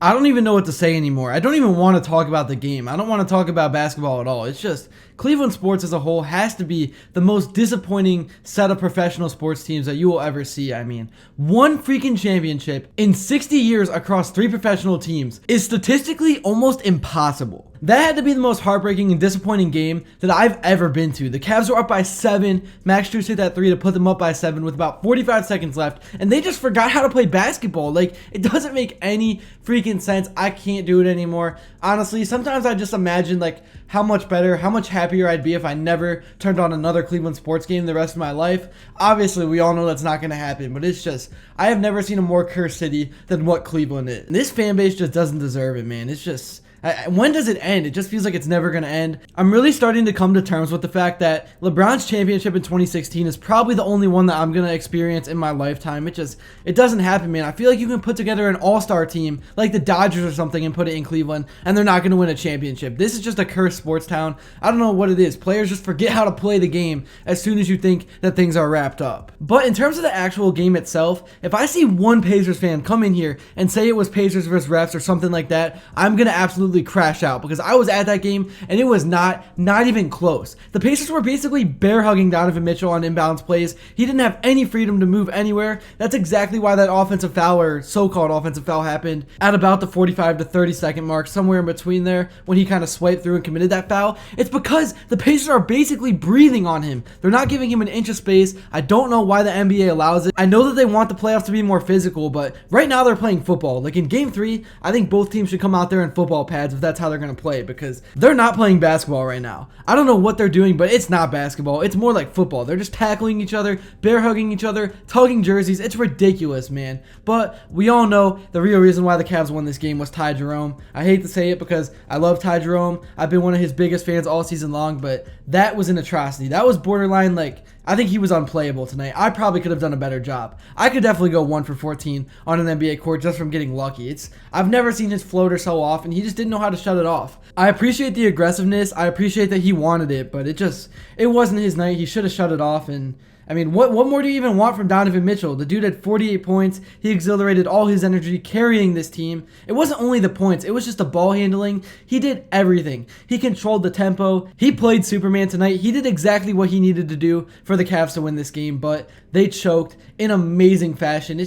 I don't even know what to say anymore. I don't even want to talk about the game. I don't want to talk about basketball at all. It's just Cleveland sports as a whole has to be the most disappointing set of professional sports teams that you will ever see. I mean, one freaking championship in 60 years across 3 professional teams is statistically almost impossible. That had to be the most heartbreaking and disappointing game that I've ever been to. The Cavs were up by 7. Max Strus hit that 3 to put them up by 7 with about 45 seconds left, and they just forgot how to play basketball. Like, it doesn't make any freaking sense. I can't do it anymore. Honestly, sometimes I just imagine, like, how much better, how much happier I'd be if I never turned on another Cleveland sports game the rest of my life. Obviously, we all know that's not going to happen, but it's just, I have never seen a more cursed city than what Cleveland is. And this fan base just doesn't deserve it, man. It's just... when does it end? It just feels like it's never going to end. I'm really starting to come to terms with the fact that LeBron's championship in 2016 is probably the only one that I'm going to experience in my lifetime. It doesn't happen, man. I feel like you can put together an all-star team like the Dodgers or something and put it in Cleveland, and they're not going to win a championship. This is just a cursed sports town. I don't know what it is. Players just forget how to play the game as soon as you think that things are wrapped up. But in terms of the actual game itself, if I see one Pacers fan come in here and say it was Pacers versus refs or something like that, I'm going to absolutely crash out, because I was at that game and it was not even close. The Pacers were basically bear hugging Donovan Mitchell on inbounds plays. He didn't have any freedom to move anywhere. That's exactly why that offensive foul, or so-called offensive foul, happened at about the 45 to 30 second mark, somewhere in between there, when he kind of swiped through and committed that foul. It's because the Pacers are basically breathing on him. They're not giving him an inch of space. I don't know why the NBA allows it. I know that they want the playoffs to be more physical, but right now they're playing football. Like in game 3, I think both teams should come out there in football pads if that's how they're going to play, because they're not playing basketball right now. I don't know what they're doing, but it's not basketball. It's more like football. They're just tackling each other, bear hugging each other, tugging jerseys. It's ridiculous, man. But we all know the real reason why the Cavs won this game was Ty Jerome. I hate to say it because I love Ty Jerome. I've been one of his biggest fans all season long, but that was an atrocity. That was borderline, like, I think he was unplayable tonight. I probably could have done a better job. I could definitely go 1 for 14 on an NBA court just from getting lucky. I've never seen his floater so off, and he just didn't know how to shut it off. I appreciate the aggressiveness. I appreciate that he wanted it, but it wasn't his night. He should have shut it off. And I mean, what more do you even want from Donovan Mitchell? The dude had 48 points. He exhilarated all his energy carrying this team. It wasn't only the points. It was just the ball handling. He did everything. He controlled the tempo. He played Superman tonight. He did exactly what he needed to do for the Cavs to win this game, but they choked in amazing fashion.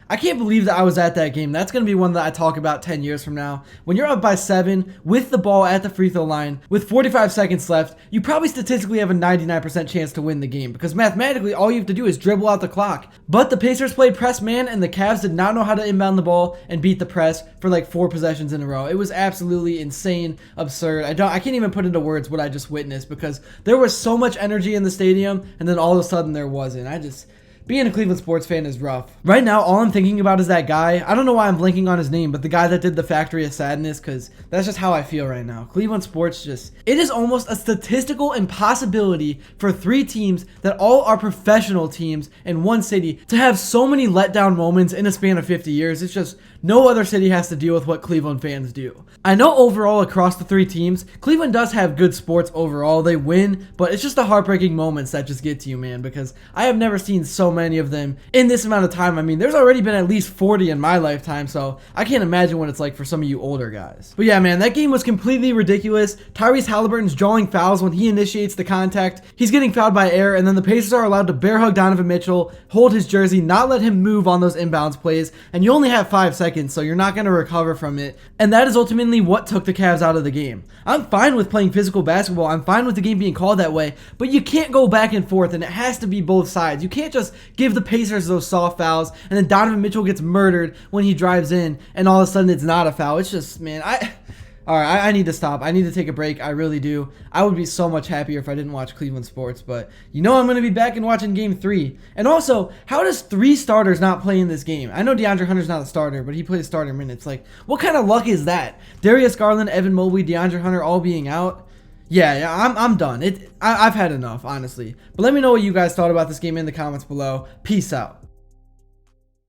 I can't believe that I was at that game. That's going to be one that I talk about 10 years from now. When you're up by 7 with the ball at the free throw line with 45 seconds left, you probably statistically have a 99% chance to win the game, because mathematically all you have to do is dribble out the clock. But the Pacers played press man, and the Cavs did not know how to inbound the ball and beat the press for like 4 possessions in a row. It was absolutely insane, absurd. I can't even put into words what I just witnessed, because there was so much energy in the stadium, and then all of a sudden there wasn't. Being a Cleveland sports fan is rough. Right now, all I'm thinking about is that guy. I don't know why I'm blanking on his name, but the guy that did the Factory of Sadness, because that's just how I feel right now. Cleveland sports it is almost a statistical impossibility for 3 teams that all are professional teams in one city to have so many letdown moments in a span of 50 years. It's just no other city has to deal with what Cleveland fans do. I know overall across the 3 teams, Cleveland does have good sports overall. They win, but it's just the heartbreaking moments that just get to you, man, because I have never seen so many of them in this amount of time. I mean, there's already been at least 40 in my lifetime, so I can't imagine what it's like for some of you older guys. But yeah, man, that game was completely ridiculous. Tyrese Haliburton's drawing fouls when he initiates the contact. He's getting fouled by air, and then the Pacers are allowed to bear hug Donovan Mitchell, hold his jersey, not let him move on those inbounds plays, and you only have 5 seconds, so you're not going to recover from it. And that is ultimately what took the Cavs out of the game. I'm fine with playing physical basketball. I'm fine with the game being called that way, but you can't go back and forth, and it has to be both sides. You can't just give the Pacers those soft fouls, and then Donovan Mitchell gets murdered when he drives in, and all of a sudden it's not a foul. It's just, man, Alright, I need to stop. I need to take a break. I really do. I would be so much happier if I didn't watch Cleveland sports, but you know I'm going to be back and watching game 3. And also, how does 3 starters not play in this game? I know DeAndre Hunter's not a starter, but he plays starter minutes. Like, what kind of luck is that? Darius Garland, Evan Mobley, DeAndre Hunter all being out? Yeah, I'm done. I've had enough, honestly. But let me know what you guys thought about this game in the comments below. Peace out.